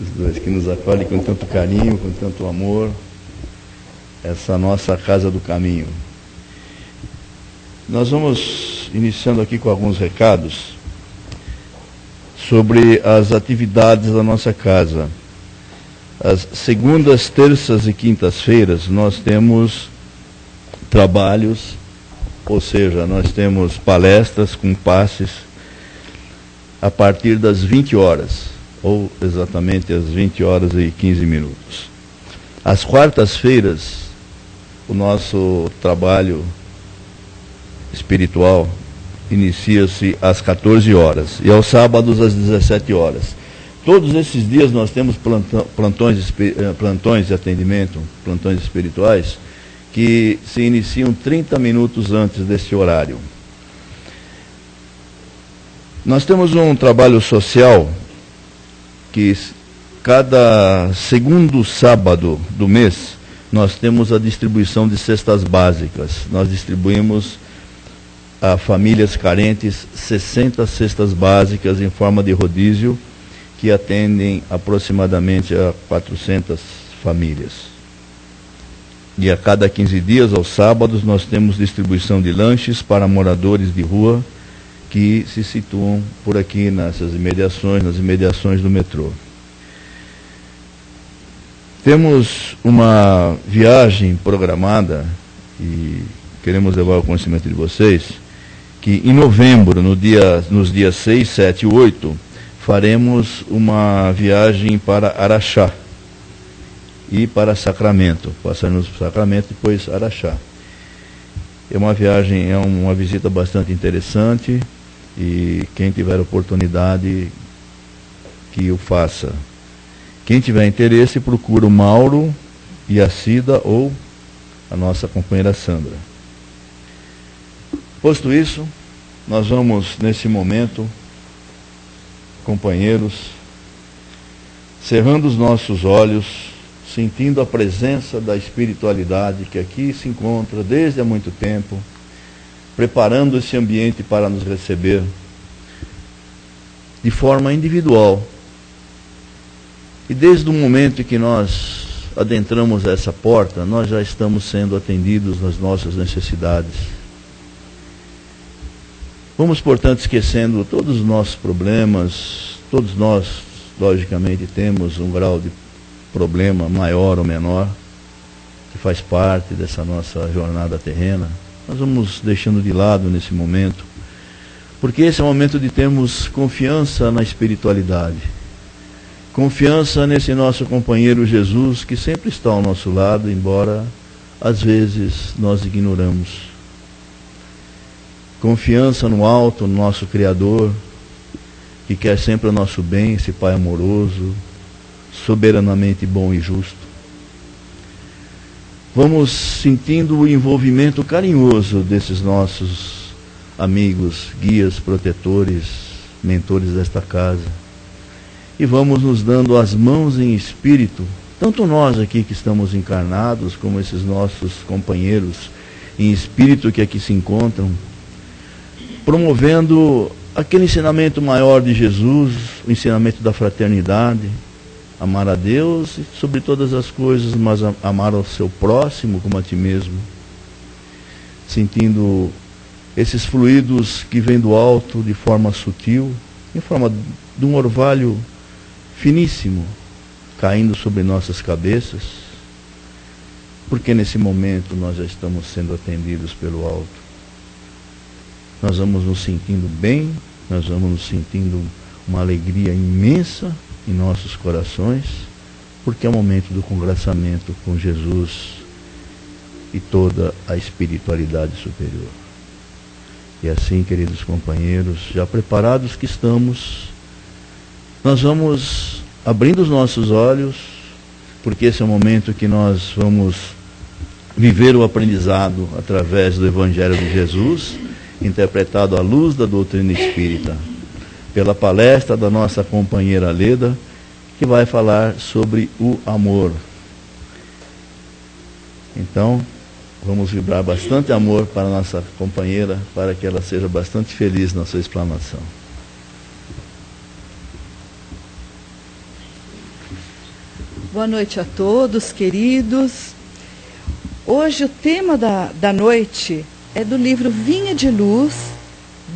os dois que nos acolhem com tanto carinho, com tanto amor, essa nossa Casa do Caminho. Nós vamos iniciando aqui com alguns recados sobre as atividades da nossa casa. As segundas, terças e quintas-feiras nós temos trabalhos, ou seja, nós temos palestras com passes a partir das 20 horas, ou exatamente às 20 horas e 15 minutos. Às quartas-feiras, o nosso trabalho espiritual inicia-se às 14 horas e aos sábados às 17 horas. Todos esses dias nós temos plantões de atendimento, plantões espirituais, que se iniciam 30 minutos antes desse horário. Nós temos um trabalho social que cada segundo sábado do mês nós temos a distribuição de cestas básicas. Nós distribuímos a famílias carentes 60 cestas básicas em forma de rodízio, que atendem aproximadamente a 400 famílias. E a cada 15 dias, aos sábados, nós temos distribuição de lanches para moradores de rua que se situam por aqui nessas imediações, nas imediações do metrô. Temos uma viagem programada e queremos levar ao conhecimento de vocês que em novembro, nos dias 6, 7 e 8, faremos uma viagem para Araxá e para Sacramento. Passaremos por Sacramento e depois Araxá. É uma viagem, é uma visita bastante interessante e quem tiver oportunidade que o faça. Quem tiver interesse, procura o Mauro e a Cida ou a nossa companheira Sandra. Posto isso, nós vamos, nesse momento, companheiros, cerrando os nossos olhos, sentindo a presença da espiritualidade que aqui se encontra desde há muito tempo, preparando esse ambiente para nos receber de forma individual. E desde o momento em que nós adentramos essa porta, nós já estamos sendo atendidos nas nossas necessidades. Vamos, portanto, esquecendo todos os nossos problemas. Todos nós, logicamente, temos um grau de problema maior ou menor, que faz parte dessa nossa jornada terrena. Nós vamos deixando de lado nesse momento, porque esse é o momento de termos confiança na espiritualidade, confiança nesse nosso companheiro Jesus, que sempre está ao nosso lado, embora às vezes nós ignoramos. Confiança no alto, no nosso Criador, que quer sempre o nosso bem, esse Pai amoroso, soberanamente bom e justo. Vamos sentindo o envolvimento carinhoso desses nossos amigos, guias, protetores, mentores desta casa. E vamos nos dando as mãos em espírito, tanto nós aqui que estamos encarnados, como esses nossos companheiros em espírito que aqui se encontram, promovendo aquele ensinamento maior de Jesus, o ensinamento da fraternidade, amar a Deus e sobre todas as coisas, mas amar ao seu próximo como a ti mesmo, sentindo esses fluidos que vêm do alto de forma sutil, em forma de um orvalho finíssimo, caindo sobre nossas cabeças, porque nesse momento nós já estamos sendo atendidos pelo alto. Nós vamos nos sentindo bem, nós vamos nos sentindo uma alegria imensa em nossos corações, porque é o momento do congraçamento com Jesus e toda a espiritualidade superior. E assim, queridos companheiros, já preparados que estamos, nós vamos abrindo os nossos olhos, porque esse é o momento que nós vamos viver o aprendizado através do Evangelho de Jesus, interpretado à luz da doutrina espírita, pela palestra da nossa companheira Leda, que vai falar sobre o amor. Então, vamos vibrar bastante amor para a nossa companheira, para que ela seja bastante feliz na sua explanação. Boa noite a todos, queridos. Hoje o tema da noite é do livro Vinha de Luz,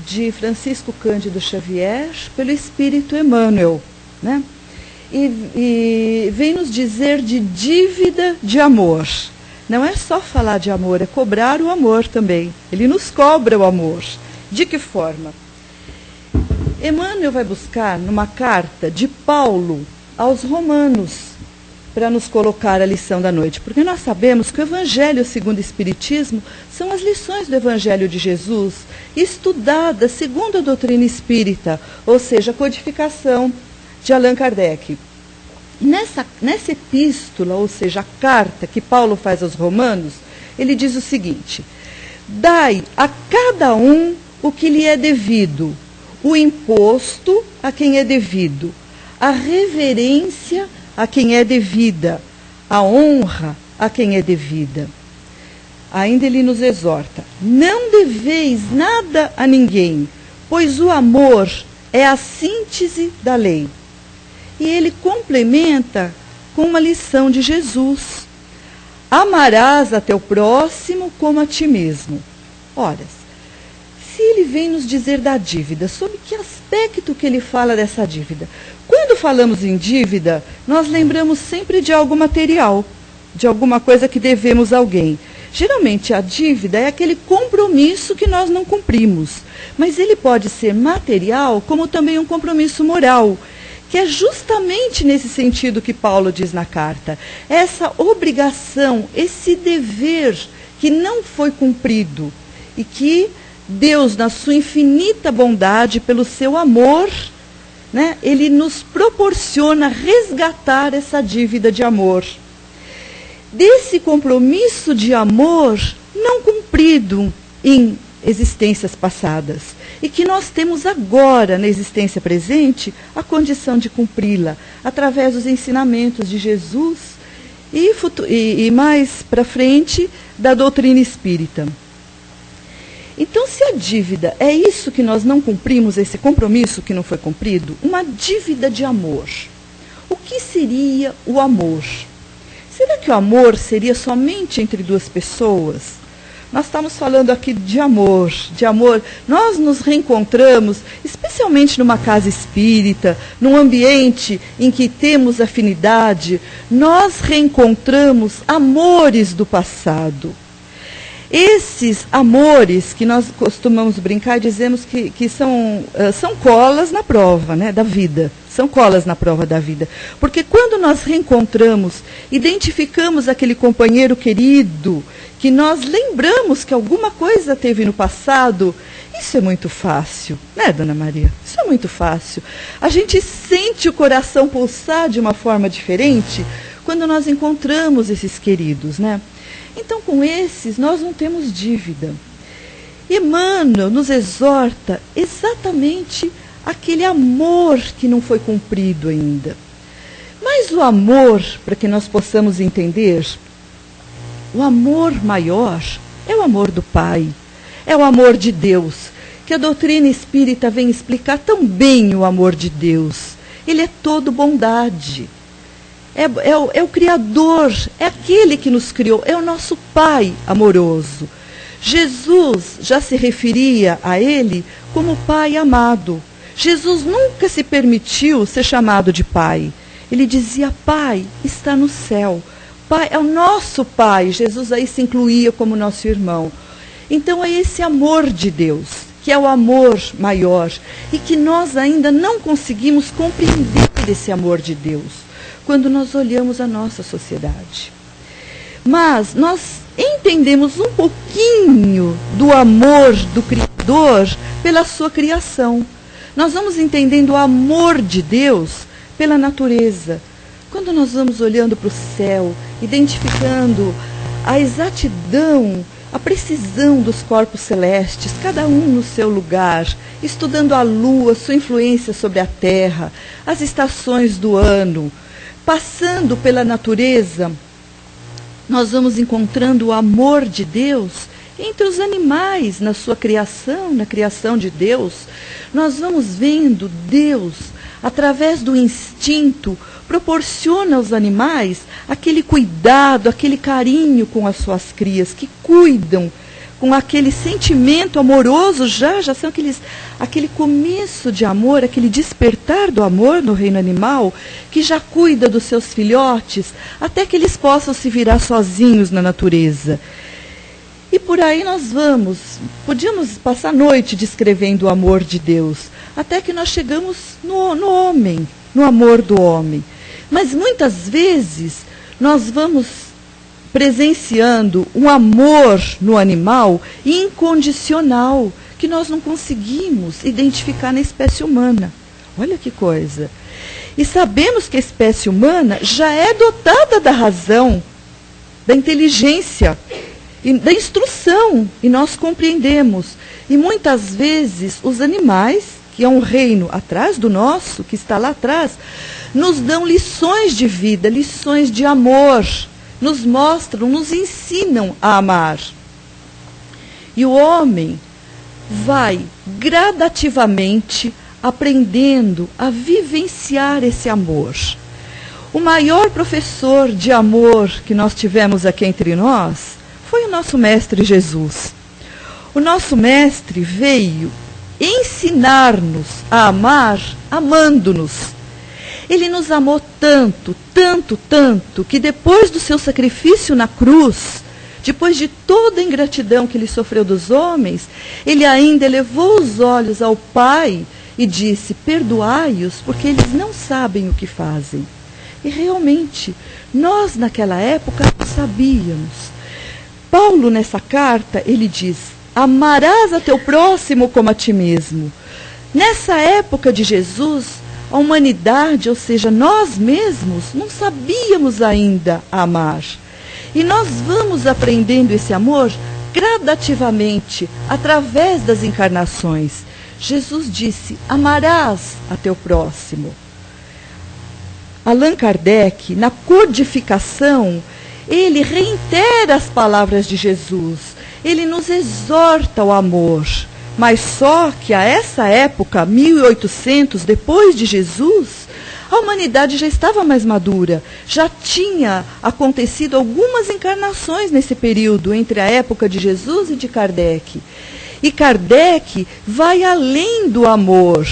de Francisco Cândido Xavier, pelo Espírito Emmanuel, né? E vem nos dizer de dívida de amor. Não é só falar de amor, é cobrar o amor também. Ele nos cobra o amor. De que forma? Emmanuel vai buscar numa carta de Paulo aos Romanos, para nos colocar a lição da noite. Porque nós sabemos que o Evangelho segundo o Espiritismo são as lições do Evangelho de Jesus, estudadas segundo a doutrina espírita, ou seja, a codificação de Allan Kardec. Nessa epístola, ou seja, a carta que Paulo faz aos Romanos, ele diz o seguinte: dai a cada um o que lhe é devido, o imposto a quem é devido, a reverência a quem é devida, a honra a quem é devida. Ainda ele nos exorta: não deveis nada a ninguém, pois o amor é a síntese da lei. E ele complementa com uma lição de Jesus: amarás a teu próximo como a ti mesmo. Ora, se ele vem nos dizer da dívida, sobre que aspecto que ele fala dessa dívida? Quando falamos em dívida, nós lembramos sempre de algo material, de alguma coisa que devemos a alguém. Geralmente a dívida é aquele compromisso que nós não cumprimos, mas ele pode ser material como também um compromisso moral, que é justamente nesse sentido que Paulo diz na carta. Essa obrigação, esse dever que não foi cumprido e que Deus, na sua infinita bondade, pelo seu amor, né, ele nos proporciona resgatar essa dívida de amor. Desse compromisso de amor não cumprido em existências passadas, e que nós temos agora, na existência presente, a condição de cumpri-la, através dos ensinamentos de Jesus e mais para frente, da doutrina espírita. Então, se a dívida é isso que nós não cumprimos, esse compromisso que não foi cumprido, uma dívida de amor. O que seria o amor? Será que o amor seria somente entre duas pessoas? Nós estamos falando aqui de amor, de amor. Nós nos reencontramos, especialmente numa casa espírita, num ambiente em que temos afinidade, nós reencontramos amores do passado. Esses amores que nós costumamos brincar, dizemos que são colas na prova, né, da vida. São colas na prova da vida. Porque quando nós reencontramos, identificamos aquele companheiro querido, que nós lembramos que alguma coisa teve no passado, isso é muito fácil, né, Dona Maria? Isso é muito fácil. A gente sente o coração pulsar de uma forma diferente quando nós encontramos esses queridos, né? Então, com esses, nós não temos dívida. Emmanuel nos exorta exatamente aquele amor que não foi cumprido ainda. Mas o amor, para que nós possamos entender, o amor maior é o amor do Pai, é o amor de Deus, que a doutrina espírita vem explicar tão bem o amor de Deus. Ele é todo bondade. É o Criador, é aquele que nos criou, é o nosso Pai amoroso. Jesus já se referia a ele como Pai amado. Jesus nunca se permitiu ser chamado de Pai. Ele dizia: Pai está no céu. Pai é o nosso Pai. Jesus aí se incluía como nosso irmão. Então é esse amor de Deus, que é o amor maior, e que nós ainda não conseguimos compreender esse amor de Deus quando nós olhamos a nossa sociedade. Mas nós entendemos um pouquinho do amor do Criador pela sua criação. Nós vamos entendendo o amor de Deus pela natureza. Quando nós vamos olhando para o céu, identificando a exatidão, a precisão dos corpos celestes, cada um no seu lugar, estudando a lua, sua influência sobre a terra, as estações do ano, passando pela natureza, nós vamos encontrando o amor de Deus entre os animais, na sua criação, na criação de Deus. Nós vamos vendo Deus, através do instinto, proporciona aos animais aquele cuidado, aquele carinho com as suas crias, que cuidam com aquele sentimento amoroso, já são aquele começo de amor, aquele despertar do amor no reino animal, que já cuida dos seus filhotes, até que eles possam se virar sozinhos na natureza. E por aí nós vamos, podíamos passar a noite descrevendo o amor de Deus, até que nós chegamos no homem, no amor do homem. Mas muitas vezes nós vamos presenciando um amor no animal incondicional, que nós não conseguimos identificar na espécie humana. Olha que coisa. E sabemos que a espécie humana já é dotada da razão, da inteligência, e da instrução, e nós compreendemos. E muitas vezes os animais, que é um reino atrás do nosso, que está lá atrás, nos dão lições de vida, lições de amor, nos mostram, nos ensinam a amar. E o homem vai gradativamente aprendendo a vivenciar esse amor. O maior professor de amor que nós tivemos aqui entre nós foi o nosso mestre Jesus. O nosso mestre veio ensinar-nos a amar amando-nos. Ele nos amou tanto, tanto, tanto, que depois do seu sacrifício na cruz, depois de toda a ingratidão que ele sofreu dos homens, ele ainda elevou os olhos ao Pai e disse: perdoai-os, porque eles não sabem o que fazem. E realmente, nós naquela época sabíamos. Paulo, nessa carta, ele diz: amarás a teu próximo como a ti mesmo. Nessa época de Jesus, a humanidade, ou seja, nós mesmos, não sabíamos ainda amar. E nós vamos aprendendo esse amor gradativamente, através das encarnações. Jesus disse: amarás a teu próximo. Allan Kardec, na codificação, ele reitera as palavras de Jesus. Ele nos exorta ao amor. Mas só que a essa época, 1800, depois de Jesus, a humanidade já estava mais madura. Já tinha acontecido algumas encarnações nesse período, entre a época de Jesus e de Kardec. E Kardec vai além do amor.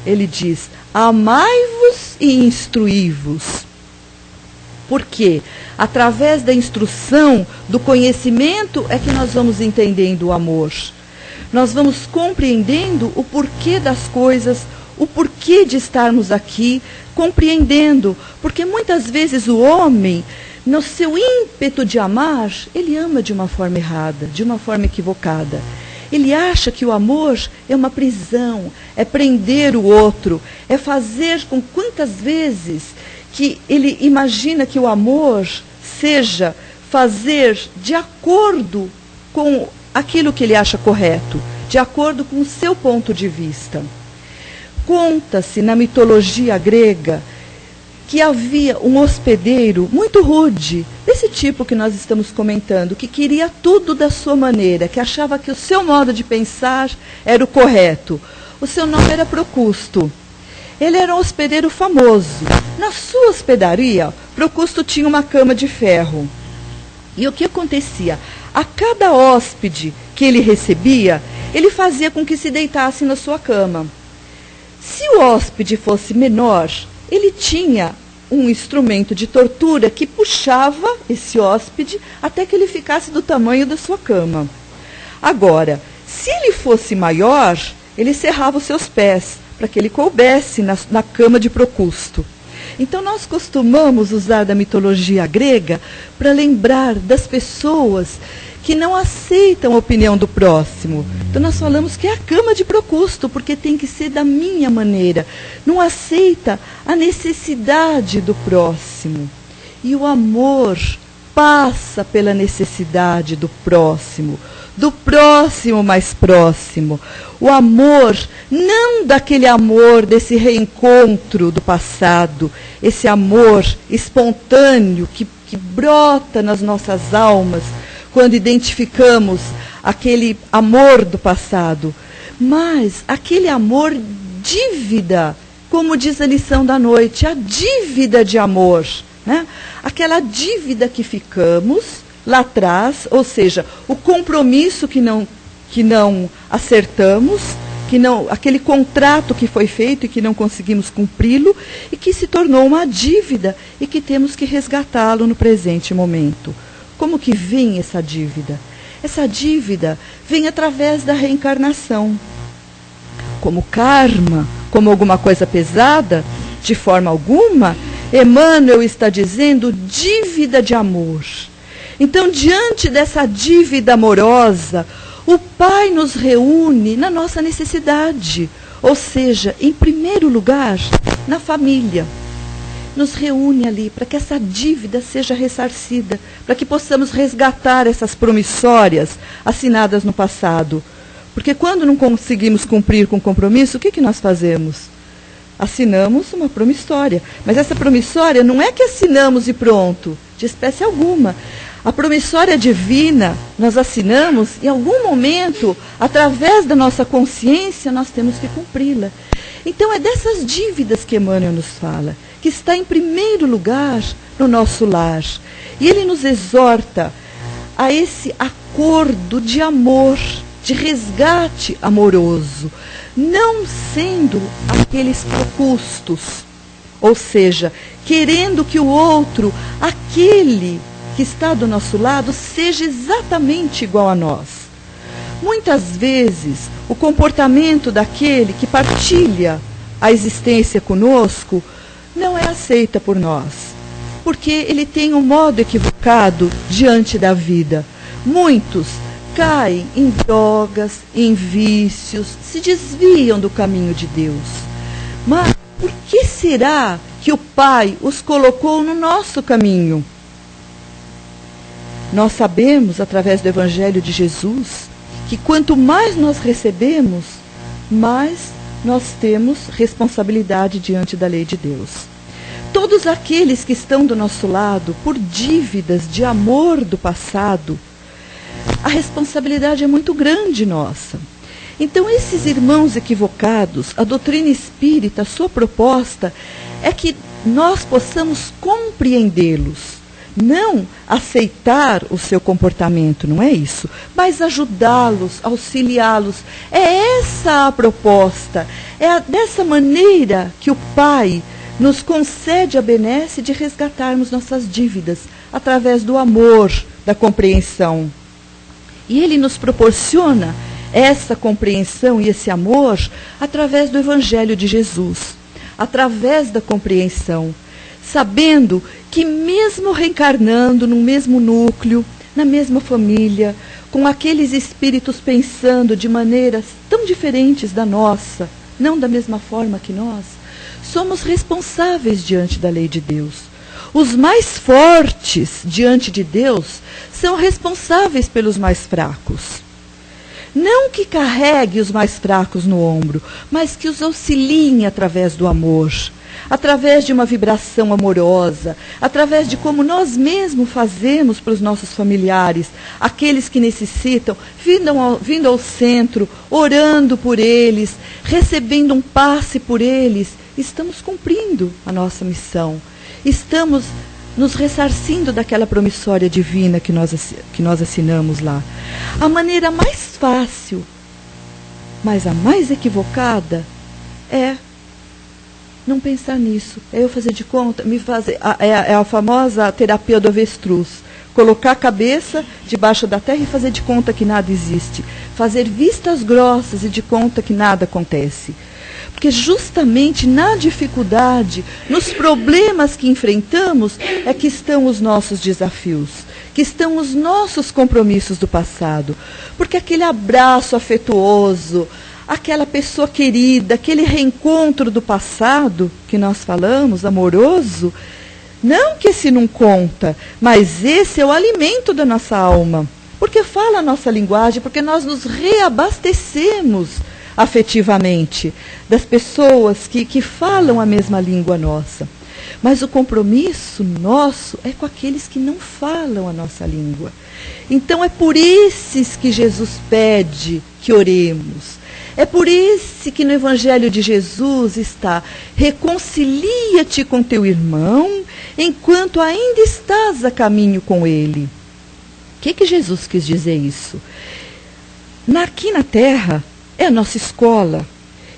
Ele diz: amai-vos e instruí-vos. Por quê? Através da instrução, do conhecimento, é que nós vamos entendendo o amor. Nós vamos compreendendo o porquê das coisas, o porquê de estarmos aqui, compreendendo. Porque muitas vezes o homem, no seu ímpeto de amar, ele ama de uma forma errada, de uma forma equivocada. Ele acha que o amor é uma prisão, é prender o outro, é fazer com quantas vezes que ele imagina que o amor seja fazer de acordo com aquilo que ele acha correto, de acordo com o seu ponto de vista. Conta-se na mitologia grega que havia um hospedeiro muito rude, desse tipo que nós estamos comentando, que queria tudo da sua maneira, que achava que o seu modo de pensar era o correto. O seu nome era Procusto. Ele era um hospedeiro famoso. Na sua hospedaria, Procusto tinha uma cama de ferro. E o que acontecia? A cada hóspede que ele recebia, ele fazia com que se deitasse na sua cama. Se o hóspede fosse menor, ele tinha um instrumento de tortura que puxava esse hóspede até que ele ficasse do tamanho da sua cama. Agora, se ele fosse maior, ele cerrava os seus pés para que ele coubesse na cama de Procusto. Então nós costumamos usar da mitologia grega para lembrar das pessoas que não aceitam a opinião do próximo. Então nós falamos que é a cama de Procusto, porque tem que ser da minha maneira. Não aceita a necessidade do próximo. E o amor passa pela necessidade do próximo mais próximo. O amor, não daquele amor desse reencontro do passado, esse amor espontâneo que brota nas nossas almas quando identificamos aquele amor do passado, mas aquele amor dívida como diz a lição da noite, a dívida de amor, né? Aquela dívida que ficamos lá atrás, ou seja, o compromisso que não acertamos, aquele contrato que foi feito e que não conseguimos cumpri-lo e que se tornou uma dívida e que temos que resgatá-lo no presente momento. Como que vem essa dívida? Essa dívida vem através da reencarnação. Como karma, como alguma coisa pesada, de forma alguma, Emmanuel está dizendo dívida de amor. Então, diante dessa dívida amorosa, o Pai nos reúne na nossa necessidade, ou seja, em primeiro lugar, na família. Nos reúne ali para que essa dívida seja ressarcida, para que possamos resgatar essas promissórias assinadas no passado. Porque quando não conseguimos cumprir com o compromisso, o que nós fazemos? Assinamos uma promissória. Mas essa promissória não é que assinamos e pronto, de espécie alguma. A promissória divina, nós assinamos, em algum momento, através da nossa consciência, nós temos que cumpri-la. Então é dessas dívidas que Emmanuel nos fala, que está em primeiro lugar no nosso lar. E ele nos exorta a esse acordo de amor, de resgate amoroso, não sendo aqueles propustos, ou seja, querendo que o outro, aquele que está do nosso lado, seja exatamente igual a nós. Muitas vezes, o comportamento daquele que partilha a existência conosco não é aceita por nós, porque ele tem um modo equivocado diante da vida. Muitos caem em drogas, em vícios, se desviam do caminho de Deus. Mas por que será que o Pai os colocou no nosso caminho? Nós sabemos, através do Evangelho de Jesus, que quanto mais nós recebemos, mais nós temos responsabilidade diante da lei de Deus. Todos aqueles que estão do nosso lado, por dívidas de amor do passado, a responsabilidade é muito grande nossa. Então, esses irmãos equivocados, a doutrina espírita, a sua proposta é que nós possamos compreendê-los. Não aceitar o seu comportamento, não é isso, mas ajudá-los, auxiliá-los. É essa a proposta. É dessa maneira que o Pai nos concede a benesse de resgatarmos nossas dívidas, através do amor, da compreensão. E Ele nos proporciona essa compreensão e esse amor através do Evangelho de Jesus, através da compreensão, sabendo que mesmo reencarnando no mesmo núcleo, na mesma família, com aqueles espíritos pensando de maneiras tão diferentes da nossa, não da mesma forma que nós, somos responsáveis diante da lei de Deus. Os mais fortes diante de Deus são responsáveis pelos mais fracos. Não que carregue os mais fracos no ombro, mas que os auxiliem através do amor, através de uma vibração amorosa, através de como nós mesmos fazemos para os nossos familiares, aqueles que necessitam, vindo ao centro, orando por eles, recebendo um passe por eles. Estamos cumprindo a nossa missão. Estamos nos ressarcindo daquela promissória divina que nós assinamos lá. A maneira mais fácil, mas a mais equivocada, é não pensar nisso. É eu fazer de conta, é a famosa terapia do avestruz. Colocar a cabeça debaixo da terra e fazer de conta que nada existe. Fazer vistas grossas e de conta que nada acontece. Porque justamente na dificuldade, nos problemas que enfrentamos, é que estão os nossos desafios, que estão os nossos compromissos do passado. Porque aquele abraço afetuoso, aquela pessoa querida, aquele reencontro do passado que nós falamos, amoroso, não que esse não conta, mas esse é o alimento da nossa alma. Porque fala a nossa linguagem, porque nós nos reabastecemos afetivamente das pessoas que falam a mesma língua nossa. Mas o compromisso nosso é com aqueles que não falam a nossa língua. Então é por esses que Jesus pede que oremos. É por isso que no Evangelho de Jesus está: reconcilia-te com teu irmão enquanto ainda estás a caminho com ele. O que Jesus quis dizer isso? Aqui na Terra é a nossa escola.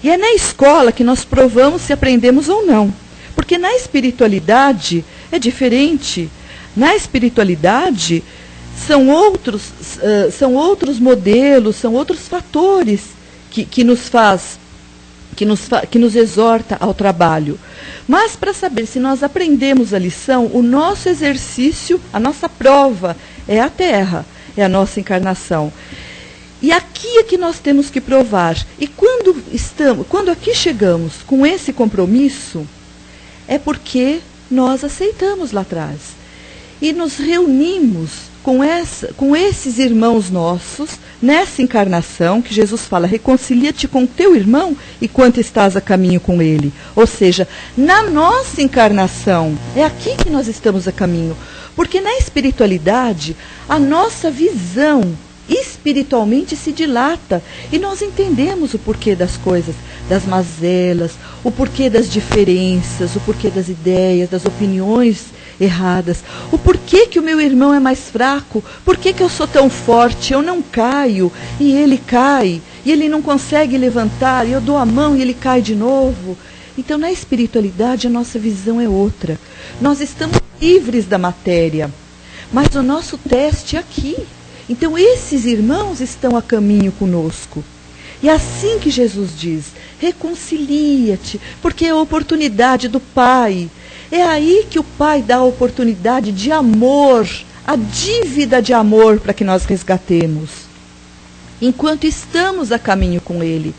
E é na escola que nós provamos se aprendemos ou não. Porque na espiritualidade é diferente. Na espiritualidade são outros modelos, são outros fatores que nos exorta ao trabalho. Mas para saber se nós aprendemos a lição, o nosso exercício, a nossa prova é a Terra, é a nossa encarnação. E aqui é que nós temos que provar. E quando aqui chegamos com esse compromisso, é porque nós aceitamos lá atrás. E nos reunimos com esses irmãos nossos, nessa encarnação, que Jesus fala: reconcilia-te com teu irmão enquanto estás a caminho com ele. Ou seja, na nossa encarnação, é aqui que nós estamos a caminho. Porque na espiritualidade, a nossa visão espiritualmente se dilata e nós entendemos o porquê das coisas, das mazelas, o porquê das diferenças, o porquê das ideias, das opiniões erradas, o porquê que o meu irmão é mais fraco, porquê que eu sou tão forte, eu não caio e ele cai, e ele não consegue levantar, e eu dou a mão e ele cai de novo. Então na espiritualidade a nossa visão é outra. Nós estamos livres da matéria, mas o nosso teste é aqui. Então esses irmãos estão a caminho conosco. E assim que Jesus diz: reconcilia-te, porque é a oportunidade do Pai. É aí que o Pai dá a oportunidade de amor, a dívida de amor para que nós resgatemos, enquanto estamos a caminho com Ele.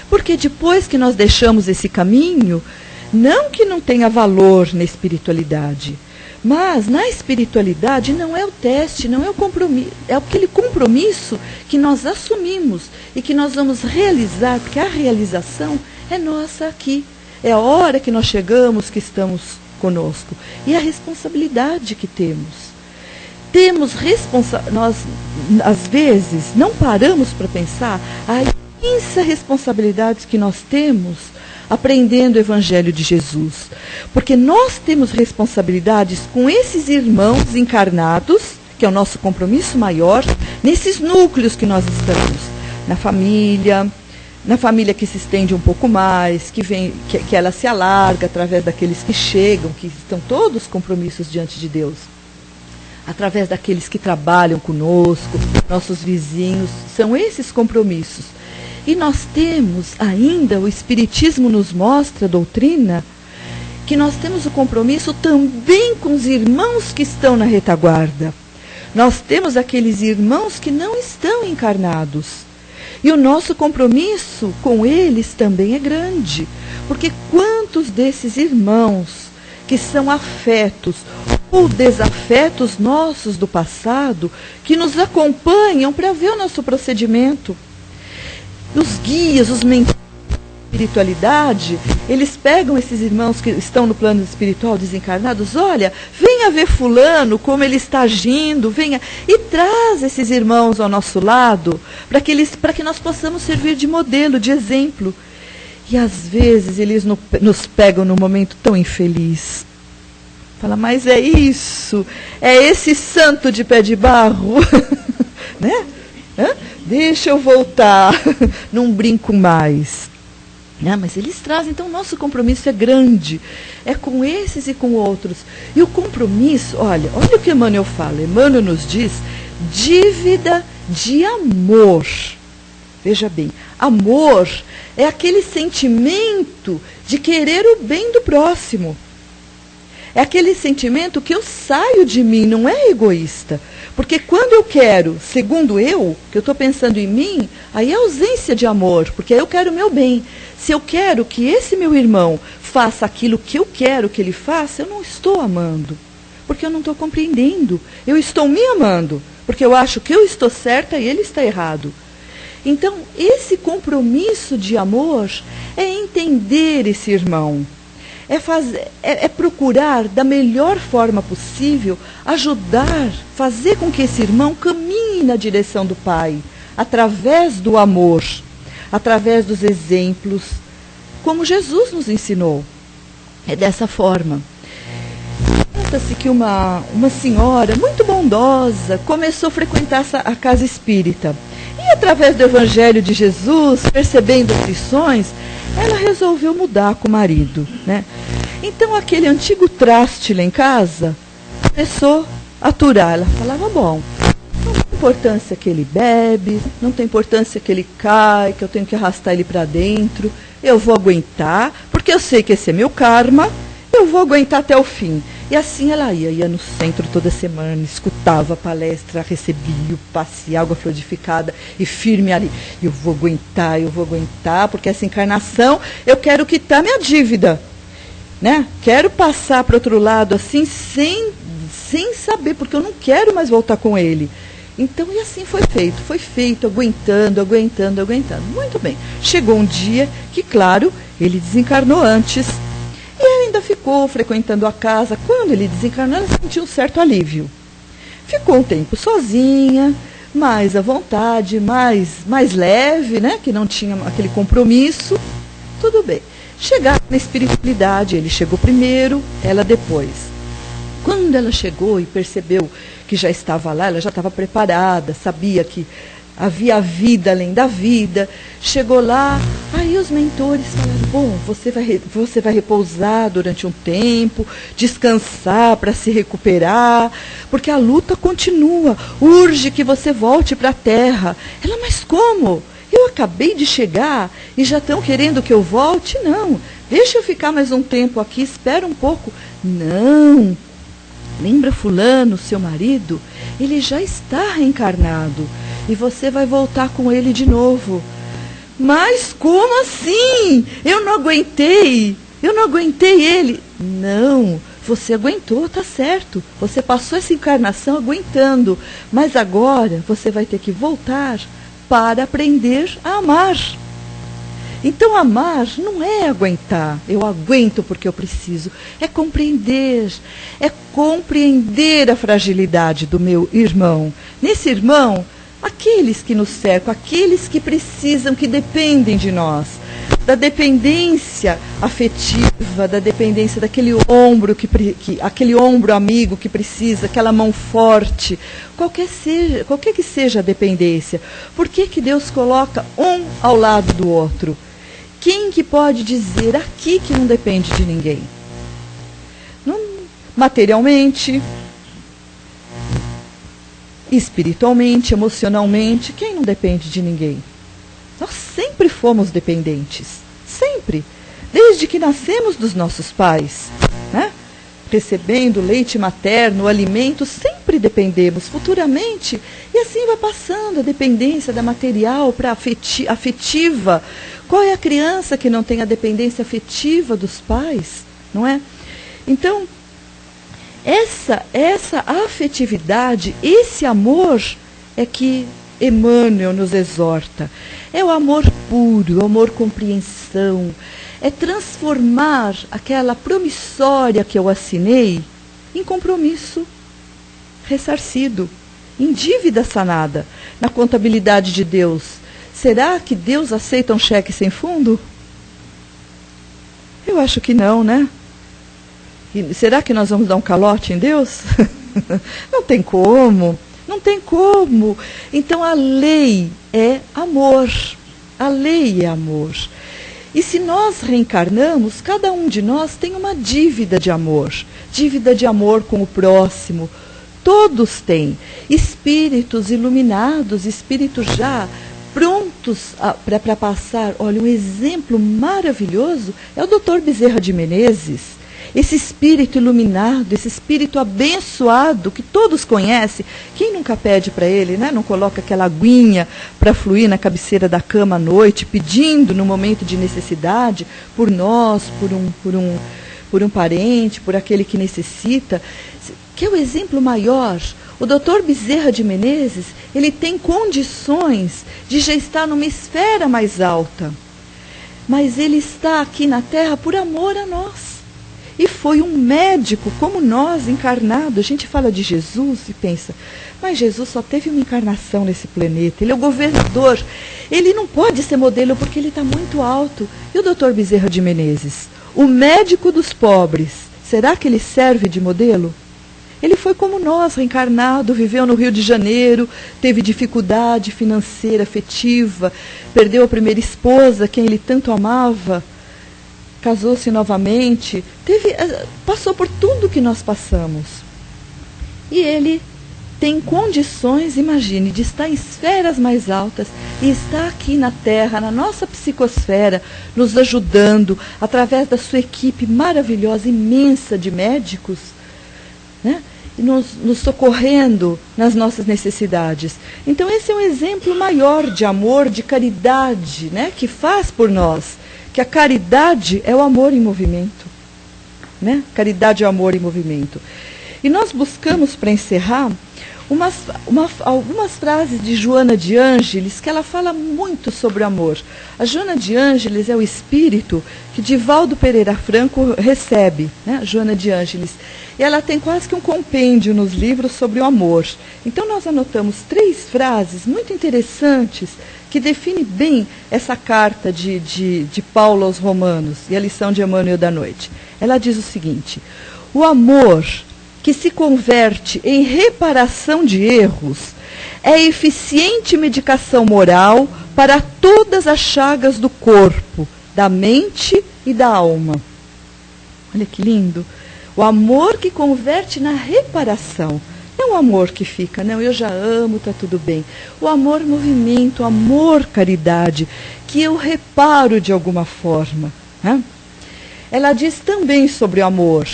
Porque depois que nós deixamos esse caminho, não que não tenha valor na espiritualidade, mas na espiritualidade não é o teste, não é o compromisso, é aquele compromisso que nós assumimos e que nós vamos realizar, porque a realização é nossa aqui. É a hora que nós chegamos que estamos conosco. E a responsabilidade que temos. Nós, às vezes, não paramos para pensar a imensa responsabilidade que nós temos aprendendo o Evangelho de Jesus. Porque nós temos responsabilidades com esses irmãos encarnados, que é o nosso compromisso maior, nesses núcleos que nós estamos. Na família que se estende um pouco mais, que ela se alarga através daqueles que chegam, que estão todos compromissos diante de Deus. Através daqueles que trabalham conosco, nossos vizinhos, são esses compromissos. E nós temos ainda, o Espiritismo nos mostra, a doutrina, que nós temos o compromisso também com os irmãos que estão na retaguarda. Nós temos aqueles irmãos que não estão encarnados. E o nosso compromisso com eles também é grande. Porque quantos desses irmãos que são afetos ou desafetos nossos do passado, que nos acompanham para ver o nosso procedimento. Os guias, os mentores da espiritualidade, eles pegam esses irmãos que estão no plano espiritual desencarnados: olha, venha ver fulano, como ele está agindo, venha, e traz esses irmãos ao nosso lado, para que nós possamos servir de modelo, de exemplo. E às vezes eles nos pegam num momento tão infeliz. Fala: mas é isso, é esse santo de pé de barro, né? Deixa eu voltar, não brinco mais. Mas eles trazem, então o nosso compromisso é grande, é com esses e com outros. E o compromisso, olha o que Emmanuel fala. Emmanuel nos diz: dívida de amor. Veja bem, amor é aquele sentimento de querer o bem do próximo. É aquele sentimento que eu saio de mim, não é egoísta. Porque quando eu quero, segundo eu, que eu estou pensando em mim, aí é ausência de amor, porque aí eu quero o meu bem. Se eu quero que esse meu irmão faça aquilo que eu quero que ele faça, eu não estou amando, porque eu não estou compreendendo. Eu estou me amando, porque eu acho que eu estou certa e ele está errado. Então, esse compromisso de amor é entender esse irmão. É procurar, da melhor forma possível, ajudar, fazer com que esse irmão caminhe na direção do Pai, através do amor, através dos exemplos, como Jesus nos ensinou. É dessa forma. Conta-se que uma senhora muito bondosa começou a frequentar a casa espírita. E através do Evangelho de Jesus, percebendo as lições, ela resolveu mudar com o marido, né? Então aquele antigo traste lá em casa começou a aturar. Ela falava, bom, não tem importância que ele bebe, não tem importância que ele cai, que eu tenho que arrastar ele para dentro, eu vou aguentar, porque eu sei que esse é meu karma, eu vou aguentar até o fim. E assim ela ia no centro toda semana, escutava a palestra, recebia o passe, água fluidificada e firme ali. Eu vou aguentar, porque essa encarnação eu quero quitar minha dívida, né? Quero passar para o outro lado assim, sem saber, porque eu não quero mais voltar com ele. Então, e assim foi feito, aguentando. Muito bem. Chegou um dia que, claro, ele desencarnou antes. E ainda ficou frequentando a casa. Quando ele desencarnou, ela sentiu um certo alívio. Ficou um tempo sozinha, mais à vontade, mais leve, né? Que não tinha aquele compromisso. Tudo bem. Chegar na espiritualidade, ele chegou primeiro, ela depois. Quando ela chegou e percebeu que já estava lá, ela já estava preparada, sabia que havia vida além da vida, chegou lá, aí os mentores falaram, bom, você vai repousar durante um tempo, descansar para se recuperar, porque a luta continua, urge que você volte para a Terra. Ela, mas como? Eu acabei de chegar e já estão querendo que eu volte? Não, deixa eu ficar mais um tempo aqui, espera um pouco. Não, lembra fulano, seu marido? Ele já está reencarnado e você vai voltar com ele de novo. Mas como assim? Eu não aguentei ele. Não, você aguentou, tá certo. Você passou essa encarnação aguentando, mas agora você vai ter que voltar para aprender a amar. Então amar não é aguentar, eu aguento porque eu preciso, é compreender a fragilidade do meu irmão. Nesse irmão, aqueles que nos cercam, aqueles que precisam, que dependem de nós, da dependência afetiva, da dependência daquele ombro, aquele ombro amigo que precisa, aquela mão forte, qualquer que seja a dependência. Por que Deus coloca um ao lado do outro? Quem que pode dizer aqui que não depende de ninguém? Não, materialmente, espiritualmente, emocionalmente, quem não depende de ninguém? Nós sempre fomos dependentes, sempre, desde que nascemos dos nossos pais, né? Recebendo leite materno, o alimento, sempre dependemos futuramente, e assim vai passando a dependência da material para afetiva. Qual é a criança que não tem a dependência afetiva dos pais, não é? Então, essa afetividade, esse amor é que Emmanuel nos exorta. É o amor puro, o amor compreensão. É transformar aquela promissória que eu assinei em compromisso ressarcido, em dívida sanada, na contabilidade de Deus. Será que Deus aceita um cheque sem fundo? Eu acho que não, né? E será que nós vamos dar um calote em Deus? Não tem como, não tem como. Então a lei é amor, a lei é amor. E se nós reencarnamos, cada um de nós tem uma dívida de amor com o próximo. Todos têm. Espíritos iluminados, espíritos já prontos para passar. Olha, um exemplo maravilhoso é o Dr. Bezerra de Menezes. Esse espírito iluminado, esse espírito abençoado, que todos conhecem. Quem nunca pede para ele, né? Não coloca aquela aguinha para fluir na cabeceira da cama à noite, pedindo no momento de necessidade, por nós, por um parente, por aquele que necessita. Que é o exemplo maior. O Dr. Bezerra de Menezes, ele tem condições de já estar numa esfera mais alta. Mas ele está aqui na Terra por amor a nós. e foi um médico como nós, encarnado. A gente fala de Jesus e pensa, mas Jesus só teve uma encarnação nesse planeta, ele é o governador, ele não pode ser modelo porque ele está muito alto. E o Dr. Bezerra de Menezes, o médico dos pobres, será que ele serve de modelo? Ele foi como nós, reencarnado, viveu no Rio de Janeiro, teve dificuldade financeira, afetiva, perdeu a primeira esposa, quem ele tanto amava, casou-se novamente, passou por tudo que nós passamos. E ele tem condições, imagine, de estar em esferas mais altas e estar aqui na Terra, na nossa psicosfera, nos ajudando, através da sua equipe maravilhosa, imensa de médicos, né? E nos socorrendo nas nossas necessidades. Então esse é um exemplo maior de amor, de caridade, né? Que faz por nós, que a caridade é o amor em movimento, né? Caridade é o amor em movimento. E nós buscamos, para encerrar, algumas frases de Joana de Ângeles, que ela fala muito sobre o amor. A Joana de Ângeles é o espírito que Divaldo Pereira Franco recebe, né? Joana de Ângeles. E ela tem quase que um compêndio nos livros sobre o amor. Então nós anotamos 3 frases muito interessantes que definem bem essa carta de Paulo aos Romanos e a lição de Emmanuel da noite. Ela diz o seguinte: o amor que se converte em reparação de erros é eficiente medicação moral para todas as chagas do corpo, da mente e da alma. Olha que lindo. O amor que converte na reparação. Não o amor que fica, não, eu já amo, está tudo bem. O amor movimento, o amor caridade, que eu reparo de alguma forma, né? Ela diz também sobre o amor,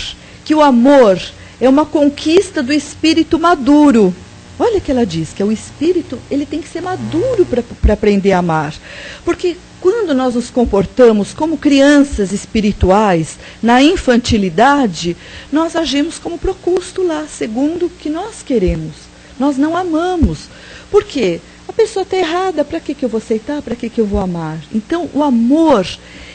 que o amor é uma conquista do espírito maduro. Olha que ela diz, que o espírito ele tem que ser maduro para aprender a amar. Porque quando nós nos comportamos como crianças espirituais, na infantilidade, nós agimos como Procusto lá, segundo o que nós queremos. Nós não amamos. Por quê? A pessoa está errada, para que eu vou aceitar? Para que eu vou amar? Então, o amor,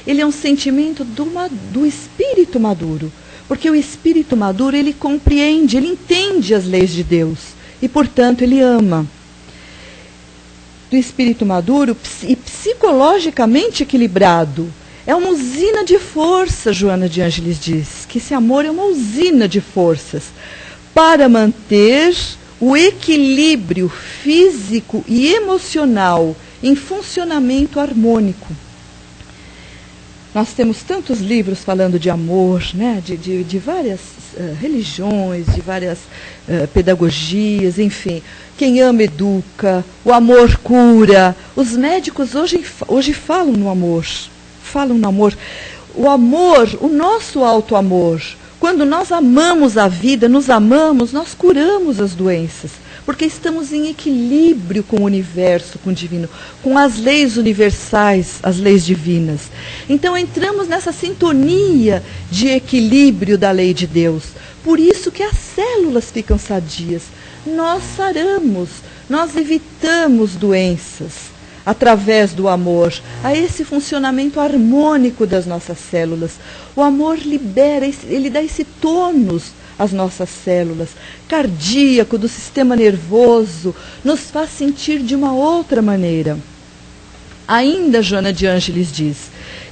ele é um sentimento do espírito maduro. Porque o espírito maduro, ele compreende, ele entende as leis de Deus. E, portanto, ele ama. Do espírito maduro e psicologicamente equilibrado. É uma usina de força, Joana de Ângeles diz, que esse amor é uma usina de forças para manter o equilíbrio físico e emocional em funcionamento harmônico. Nós temos tantos livros falando de amor, né? de várias religiões, de várias pedagogias, enfim. Quem ama educa, o amor cura. Os médicos hoje falam no amor. Falam no amor. O amor, o nosso auto-amor. Quando nós amamos a vida, nos amamos, nós curamos as doenças. Porque estamos em equilíbrio com o universo, com o divino, com as leis universais, as leis divinas. Então entramos nessa sintonia de equilíbrio da lei de Deus. Por isso que as células ficam sadias. Nós saramos, nós evitamos doenças através do amor, a esse funcionamento harmônico das nossas células. O amor libera, ele dá esse tônus às nossas células, cardíaco, do sistema nervoso, nos faz sentir de uma outra maneira. Ainda Joana de Ângeles diz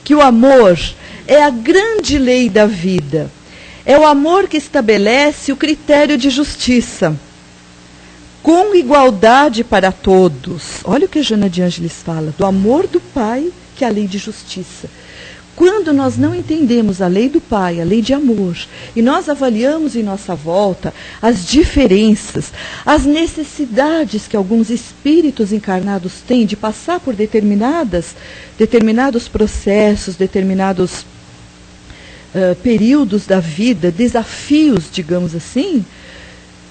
que o amor é a grande lei da vida. É o amor que estabelece o critério de justiça, com igualdade para todos. Olha o que a Joana de Ângeles fala, do amor do Pai, que é a lei de justiça. Quando nós não entendemos a lei do Pai, a lei de amor, e nós avaliamos em nossa volta as diferenças, as necessidades que alguns espíritos encarnados têm de passar por determinados processos, determinados períodos da vida, desafios, digamos assim,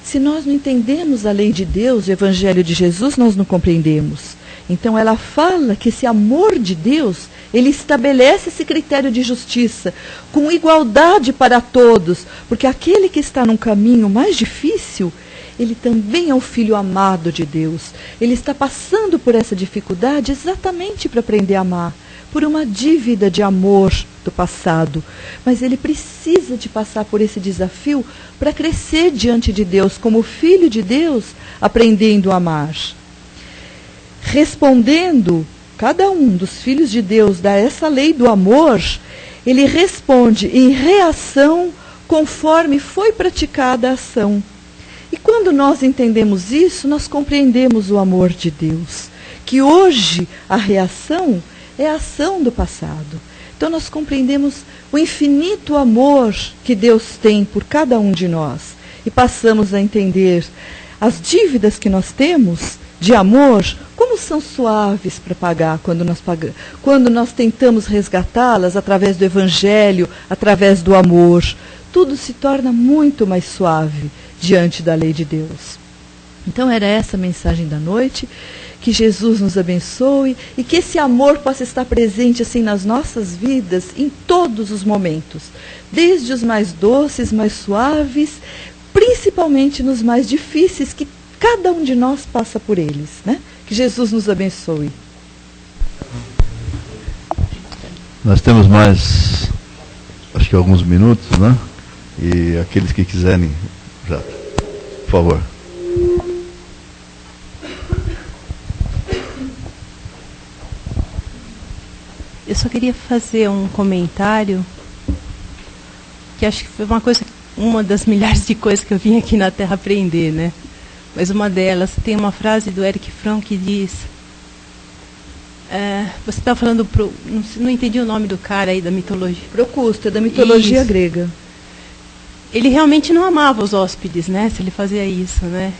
se nós não entendemos a lei de Deus, o Evangelho de Jesus, nós não compreendemos. Então ela fala que esse amor de Deus, ele estabelece esse critério de justiça, com igualdade para todos, porque aquele que está num caminho mais difícil, ele também é o filho amado de Deus. Ele está passando por essa dificuldade exatamente para aprender a amar, por uma dívida de amor do passado, mas ele precisa de passar por esse desafio para crescer diante de Deus, como filho de Deus, aprendendo a amar. Respondendo, cada um dos filhos de Deus dá essa lei do amor, ele responde em reação conforme foi praticada a ação. E quando nós entendemos isso, nós compreendemos o amor de Deus, que hoje a reação é a ação do passado. Então nós compreendemos o infinito amor que Deus tem por cada um de nós e passamos a entender as dívidas que nós temos de amor, como são suaves para pagar quando nós tentamos resgatá-las através do Evangelho, através do amor. Tudo se torna muito mais suave diante da lei de Deus. Então era essa a mensagem da noite, que Jesus nos abençoe e que esse amor possa estar presente assim nas nossas vidas em todos os momentos, desde os mais doces, mais suaves, principalmente nos mais difíceis, que cada um de nós passa por eles, né? Que Jesus nos abençoe. Nós temos mais, acho que alguns minutos, né? E aqueles que quiserem, já, por favor. Eu só queria fazer um comentário, que acho que foi uma das milhares de coisas que eu vim aqui na Terra aprender, né? Mas uma delas, tem uma frase do Erich Fromm que diz, você está falando, não entendi o nome do cara aí da mitologia. Procusto, é da mitologia grega. Ele realmente não amava os hóspedes, né? Se ele fazia isso, né?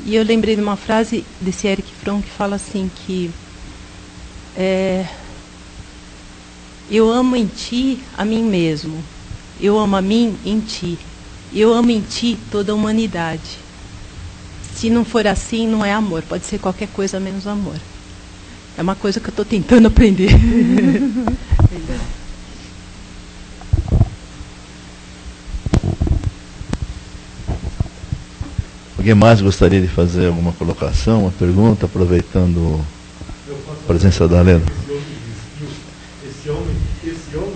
E eu lembrei de uma frase desse Erich Fromm que fala assim que eu amo em ti a mim mesmo, eu amo a mim em ti, eu amo em ti toda a humanidade. Se não for assim, não é amor, pode ser qualquer coisa menos amor. É uma coisa que eu estou tentando aprender. Alguém mais gostaria de fazer alguma colocação, uma pergunta, aproveitando a presença da Helena? Esse homem existiu?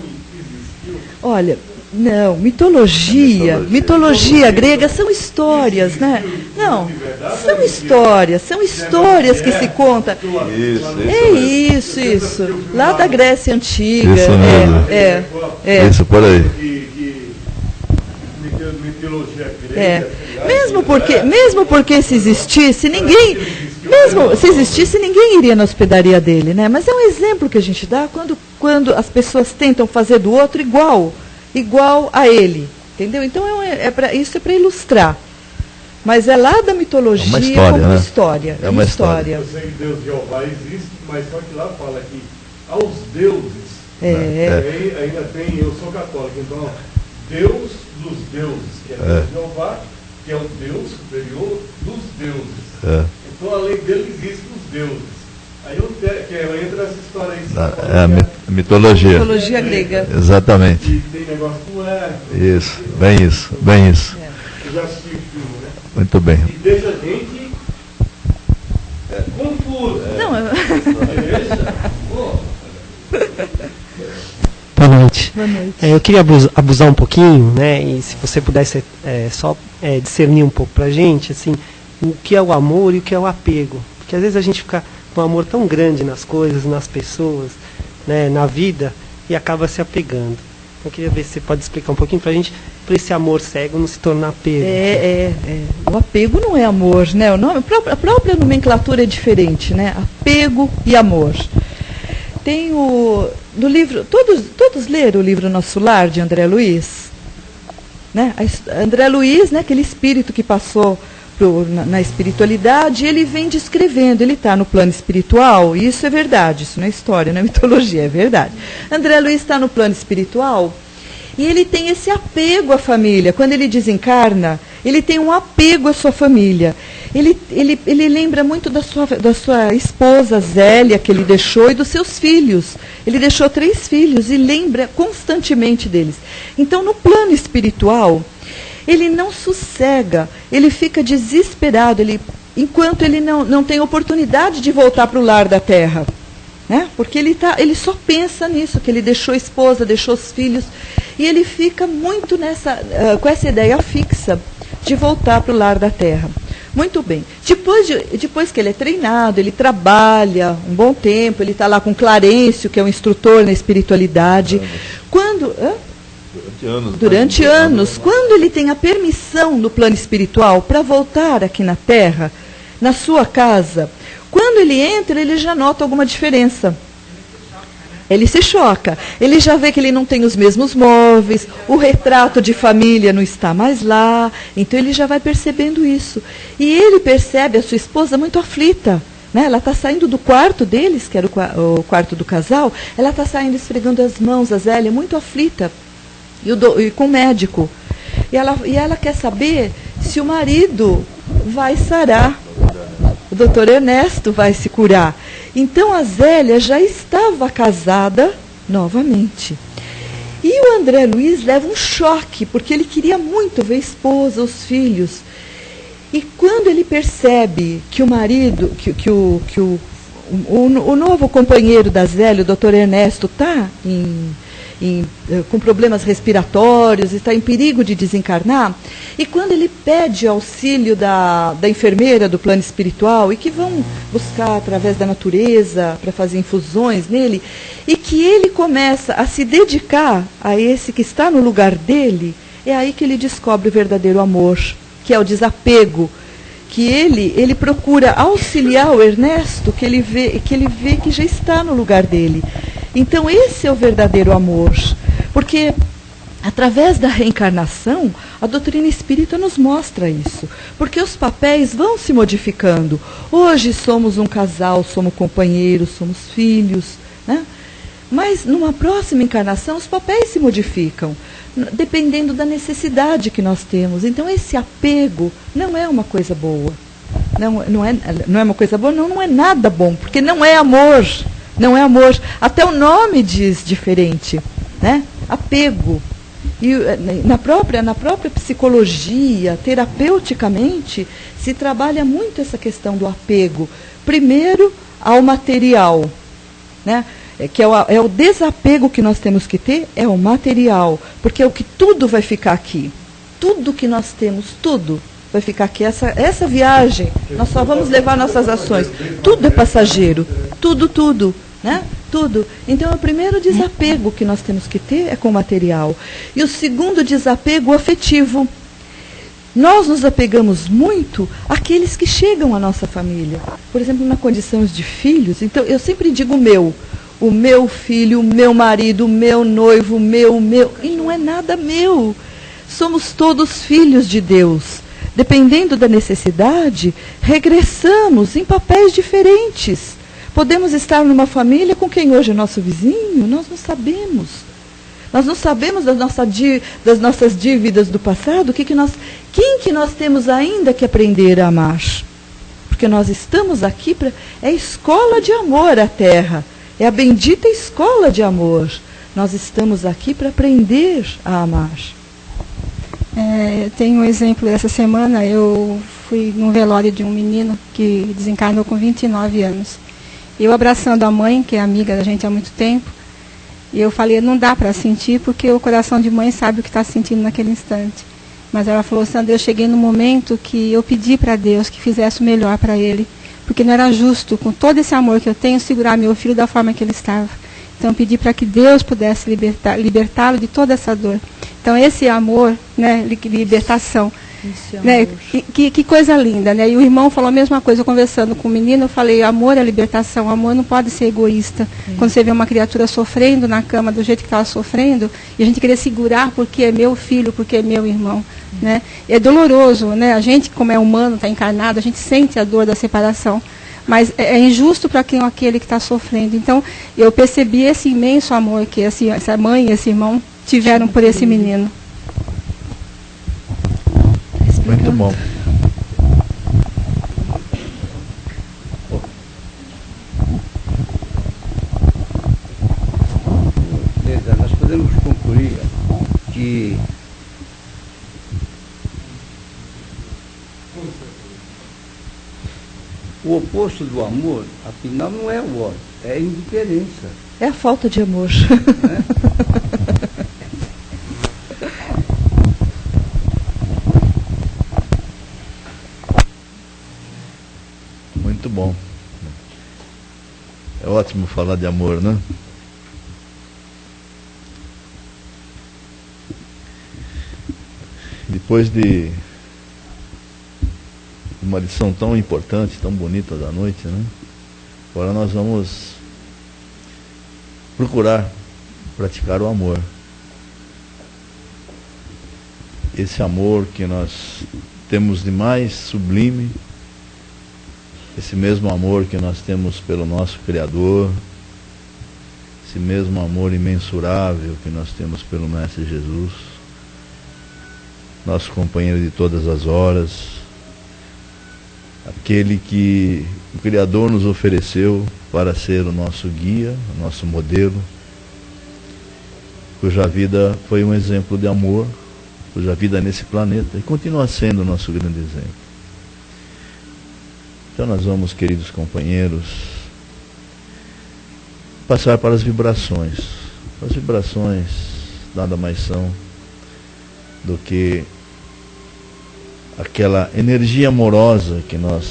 Olha, não, mitologia grega são histórias, né? Não, são histórias que se contam. Isso. Lá da Grécia Antiga. Isso mesmo. Isso, por aí. Mitologia grega. Mesmo porque se existisse, ninguém iria na hospedaria dele, né? Mas é um exemplo que a gente dá quando as pessoas tentam fazer do outro igual a ele, entendeu? Então isso é para ilustrar. Mas é lá da mitologia, uma história, como né? história. É uma história. Eu sei que Deus Jeová existe, mas só que lá fala que aos deuses. Ainda tem, eu sou católico, então Deus dos deuses, que é Deus Jeová, que é o Deus superior dos deuses. Então a lei dele existe nos deuses. Aí entra essa história aí. A mitologia. Mitologia grega. Exatamente. E tem negócio com Isso, bem isso. Eu já assisti o filme, né? Muito bem. E deixa a gente confuso. Boa noite. Boa noite. Eu queria abusar um pouquinho, né? E se você pudesse só discernir um pouco pra gente, assim, o que é o amor e o que é o apego. Porque às vezes a gente fica com um amor tão grande nas coisas, nas pessoas, né, na vida, e acaba se apegando. Eu queria ver se você pode explicar um pouquinho pra gente, para esse amor cego não se tornar apego. O apego não é amor, né? A própria nomenclatura é diferente, né? Apego e amor. Tem no livro, todos leram o livro Nosso Lar, de André Luiz? Né? André Luiz, né, aquele espírito que passou na espiritualidade, ele vem descrevendo, ele está no plano espiritual, e isso é verdade, isso não é história, não é mitologia, é verdade. André Luiz está no plano espiritual e ele tem esse apego à família. Quando ele desencarna, ele tem um apego à sua família. Ele lembra muito da sua esposa Zélia, que ele deixou, e dos seus filhos. Ele deixou 3 filhos e lembra constantemente deles. Então, no plano espiritual, ele não sossega, ele fica desesperado, enquanto ele não tem oportunidade de voltar para o lar da terra. né? Porque ele só pensa nisso, que ele deixou a esposa, deixou os filhos, e ele fica muito com essa ideia fixa de voltar para o lar da terra. Muito bem. Depois que ele é treinado, ele trabalha um bom tempo, ele está lá com Clarencio, que é um instrutor na espiritualidade. Durante anos. Quando ele tem a permissão no plano espiritual para voltar aqui na Terra, na sua casa, quando ele entra, ele já nota alguma diferença. Ele se choca. Ele já vê que ele não tem os mesmos móveis, o retrato de família não está mais lá. Então ele já vai percebendo isso. E ele percebe a sua esposa muito aflita. Né? Ela está saindo do quarto deles, que era o quarto do casal, ela está saindo esfregando as mãos, a Zélia, muito aflita. E com o médico. E ela quer saber se o marido vai sarar. O doutor Ernesto vai se curar. Então a Zélia já estava casada novamente. E o André Luiz leva um choque, porque ele queria muito ver a esposa, os filhos. E quando ele percebe que o marido, o novo companheiro da Zélia, o doutor Ernesto, está com problemas respiratórios, está em perigo de desencarnar, e quando ele pede auxílio da enfermeira do plano espiritual, e que vão buscar através da natureza para fazer infusões nele, e que ele começa a se dedicar a esse que está no lugar dele, é aí que ele descobre o verdadeiro amor, que é o desapego, que ele procura auxiliar o Ernesto, que ele vê que já está no lugar dele. Então esse é o verdadeiro amor, porque através da reencarnação, a doutrina espírita nos mostra isso, porque os papéis vão se modificando. Hoje somos um casal, somos companheiros, somos filhos, né? Mas numa próxima encarnação os papéis se modificam, dependendo da necessidade que nós temos. Então esse apego não é uma coisa boa. Não é uma coisa boa, não é nada bom, porque não é amor. Não é amor. Até o nome diz diferente, né? Apego. E na própria psicologia, terapeuticamente, se trabalha muito essa questão do apego. Primeiro, ao material, né? Que é o desapego que nós temos que ter, é o material. Porque é o que tudo vai ficar aqui. Tudo que nós temos, tudo vai ficar aqui. Essa viagem, nós só vamos levar nossas ações. Tudo é passageiro. Tudo. Né? Tudo. Então, o primeiro desapego que nós temos que ter é com o material. E o segundo desapego, o afetivo. Nós nos apegamos muito àqueles que chegam à nossa família. Por exemplo, na condição de filhos. Então, eu sempre digo o meu filho, o meu marido, o meu noivo, o meu. E não é nada meu. Somos todos filhos de Deus. Dependendo da necessidade, regressamos em papéis diferentes. Podemos estar numa família com quem hoje é nosso vizinho, nós não sabemos. Nós não sabemos das nossas dívidas do passado, quem que nós temos ainda que aprender a amar. Porque nós estamos aqui para... É escola de amor a Terra, é a bendita escola de amor. Nós estamos aqui para aprender a amar. Eu tenho um exemplo dessa semana, eu fui num velório de um menino que desencarnou com 29 anos. Eu abraçando a mãe, que é amiga da gente há muito tempo, e eu falei, não dá para sentir, porque o coração de mãe sabe o que está sentindo naquele instante. Mas ela falou, Sandra, eu cheguei no momento que eu pedi para Deus que fizesse o melhor para ele, porque não era justo, com todo esse amor que eu tenho, segurar meu filho da forma que ele estava. Então eu pedi para que Deus pudesse libertá-lo de toda essa dor. Então esse amor, né, libertação, né, que coisa linda, né? E o irmão falou a mesma coisa, conversando com o menino, eu falei, amor é libertação, amor não pode ser egoísta. Quando você vê uma criatura sofrendo na cama do jeito que estava sofrendo, e a gente querer segurar porque é meu filho, porque é meu irmão, né? É doloroso, né? A gente, como é humano, está encarnado, a gente sente a dor da separação, mas é injusto para aquele que está sofrendo. Então, eu percebi esse imenso amor que essa mãe e esse irmão tiveram por esse menino. Muito bom. Nós podemos concluir que O oposto do amor, afinal, não é o ódio, é a indiferença. É a falta de amor. Muito bom. É ótimo falar de amor, né? Depois de uma lição tão importante, tão bonita da noite, né? Agora nós vamos procurar praticar o amor. Esse amor que nós temos de mais sublime, esse mesmo amor que nós temos pelo nosso Criador, esse mesmo amor imensurável que nós temos pelo Mestre Jesus, nosso companheiro de todas as horas, aquele que o Criador nos ofereceu para ser o nosso guia, o nosso modelo, cuja vida foi um exemplo de amor, cuja vida nesse planeta, e continua sendo o nosso grande exemplo. Então nós vamos, queridos companheiros, passar para as vibrações. As vibrações nada mais são do que aquela energia amorosa que nós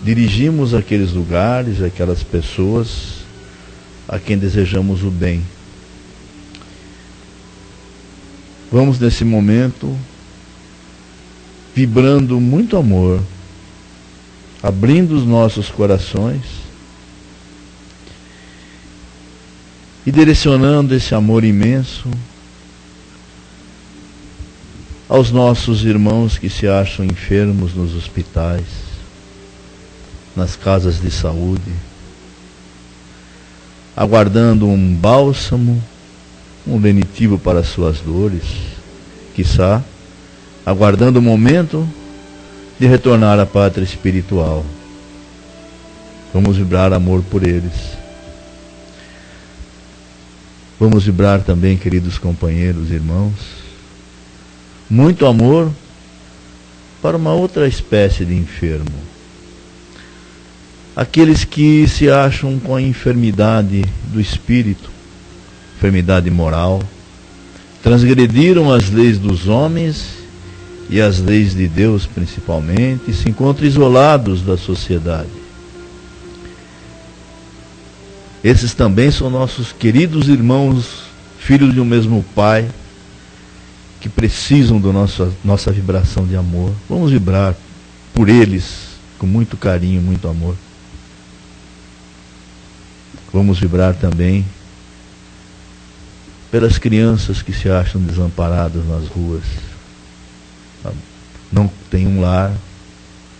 dirigimos àqueles lugares, àquelas pessoas a quem desejamos o bem. Vamos nesse momento vibrando muito amor, abrindo os nossos corações e direcionando esse amor imenso aos nossos irmãos que se acham enfermos nos hospitais, nas casas de saúde, aguardando um bálsamo, um lenitivo para suas dores, quiçá, aguardando o momento de retornar à pátria espiritual. Vamos vibrar amor por eles. Vamos vibrar também, queridos companheiros, irmãos, muito amor para uma outra espécie de enfermo. Aqueles que se acham com a enfermidade do espírito, enfermidade moral, transgrediram as leis dos homens e as leis de Deus principalmente, e se encontram isolados da sociedade. Esses também são nossos queridos irmãos, filhos de um mesmo Pai, que precisam da nossa vibração de amor. Vamos vibrar por eles com muito carinho, muito amor. Vamos vibrar também pelas crianças que se acham desamparadas nas ruas. Não tem um lar,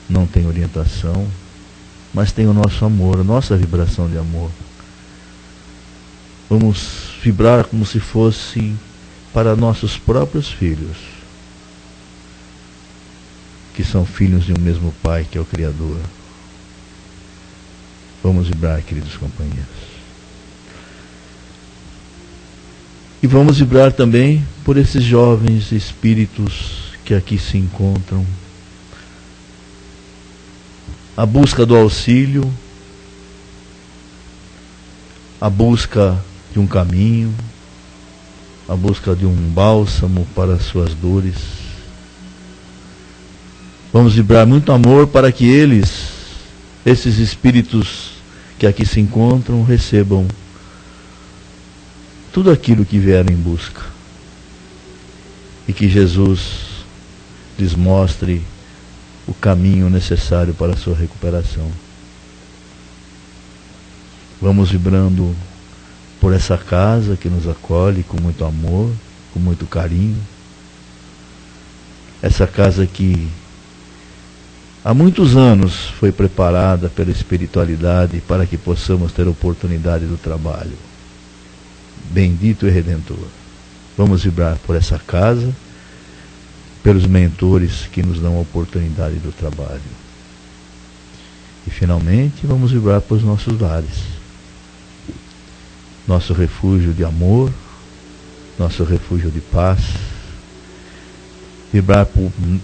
não tem orientação, mas tem o nosso amor, a nossa vibração de amor. Vamos vibrar como se fosse para nossos próprios filhos, que são filhos de um mesmo Pai, que é o Criador. Vamos vibrar, queridos companheiros. E vamos vibrar também por esses jovens espíritos que aqui se encontram, a busca do auxílio, a busca de um caminho, a busca de um bálsamo para as suas dores. Vamos vibrar muito amor para que eles, esses espíritos que aqui se encontram, recebam tudo aquilo que vieram em busca, e que Jesus lhes mostre o caminho necessário para a sua recuperação. Vamos vibrando por essa casa que nos acolhe com muito amor, com muito carinho. Essa casa que há muitos anos foi preparada pela espiritualidade para que possamos ter a oportunidade do trabalho. Bendito e Redentor. Vamos vibrar por essa casa, pelos mentores que nos dão a oportunidade do trabalho. E finalmente vamos vibrar para os nossos lares. Nosso refúgio de amor, nosso refúgio de paz. Vibrar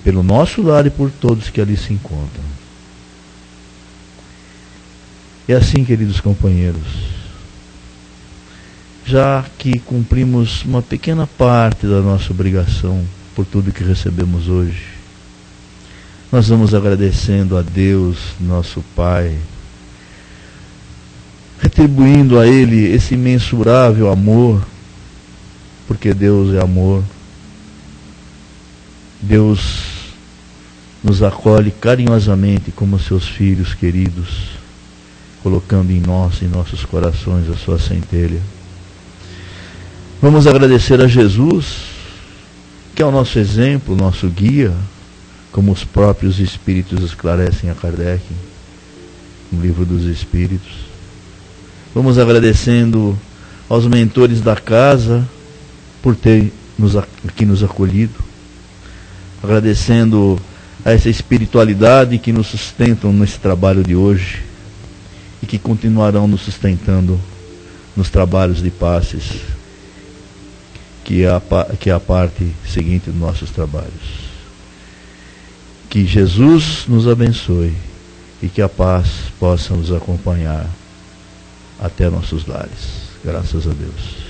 pelo nosso lar e por todos que ali se encontram. E assim, queridos companheiros, já que cumprimos uma pequena parte da nossa obrigação por tudo que recebemos hoje, nós vamos agradecendo a Deus, nosso Pai, retribuindo a Ele esse imensurável amor, porque Deus é amor. Deus nos acolhe carinhosamente como seus filhos queridos, colocando em nós, em nossos corações, a sua centelha. Vamos agradecer a Jesus, que é o nosso exemplo, nosso guia, como os próprios Espíritos esclarecem a Kardec, no Livro dos Espíritos. Vamos agradecendo aos mentores da casa por ter aqui nos acolhido, agradecendo a essa espiritualidade que nos sustentam nesse trabalho de hoje e que continuarão nos sustentando nos trabalhos de passes, que é a parte seguinte dos nossos trabalhos. Que Jesus nos abençoe e que a paz possa nos acompanhar até nossos lares. Graças a Deus.